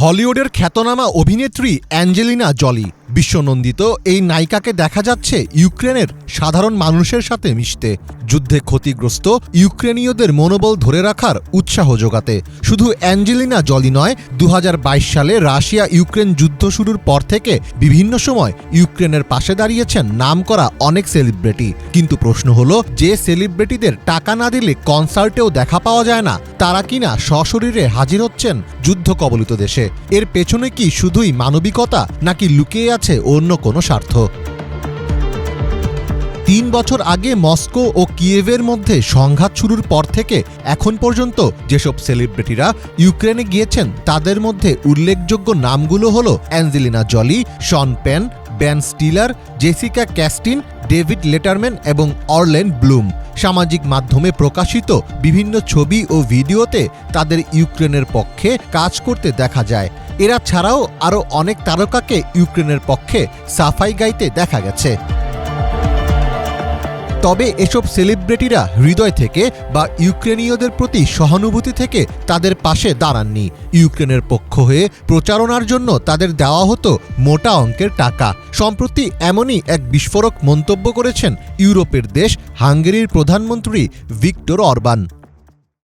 হলিউডের খ্যাতনামা অভিনেত্রী অ্যাঞ্জেলিনা জলি। বিশ্বনন্দিত এই নায়িকাকে দেখা যাচ্ছে ইউক্রেনের সাধারণ মানুষের সাথে মিশতে, যুদ্ধে ক্ষতিগ্রস্ত ইউক্রেনীয়দের মনোবল ধরে রাখার উৎসাহ যোগাতে। শুধু অ্যাঞ্জেলিনা জলি নয়, 2022 সালে রাশিয়া ইউক্রেন যুদ্ধ শুরুর পর থেকে বিভিন্ন সময় ইউক্রেনের পাশে দাঁড়িয়েছেন নামকরা অনেক সেলিব্রিটি। কিন্তু প্রশ্ন হলো, যে সেলিব্রিটিদের টাকা না দিলে কনসার্টেও দেখা পাওয়া যায় না, তারা কিনা সশরীরে হাজির হচ্ছেন যুদ্ধ কবলিত দেশে। এর পেছনে কি শুধুই মানবিকতা, নাকি লুকিয়ে আছে অন্য কোনো স্বার্থ? 3 বছর আগে মস্কো ও কিয়েভের মধ্যে সংঘাত শুরুর পর থেকে এখন পর্যন্ত যেসব সেলিব্রিটিরা ইউক্রেনে গিয়েছেন, তাদের মধ্যে উল্লেখযোগ্য নামগুলো হলো Angelina Jolie, Sean Penn, Ben Stiller, Jessica ক্যাস্টিন, ডেভিড লেটারম্যান এবং অরল্যান ব্লুম। সামাজিক মাধ্যমে প্রকাশিত বিভিন্ন ছবি ও ভিডিওতে তাদের ইউক্রেনের পক্ষে কাজ করতে দেখা যায়। এরা ছাড়াও আরও অনেক তারকাকে ইউক্রেনের পক্ষে সাফাই গাইতে দেখা গেছে। তবে এসব সেলিব্রিটিরা হৃদয় থেকে বা ইউক্রেনীয়দের প্রতি সহানুভূতি থেকে তাদের পাশে দাঁড়াননি। ইউক্রেনের পক্ষ হয়ে প্রচারণার জন্য তাদের দেওয়া হতো মোটা অঙ্কের টাকা। সম্প্রতি এমনই এক বিস্ফোরক মন্তব্য করেছেন ইউরোপের দেশ হাঙ্গেরির প্রধানমন্ত্রী ভিক্টর অরবান।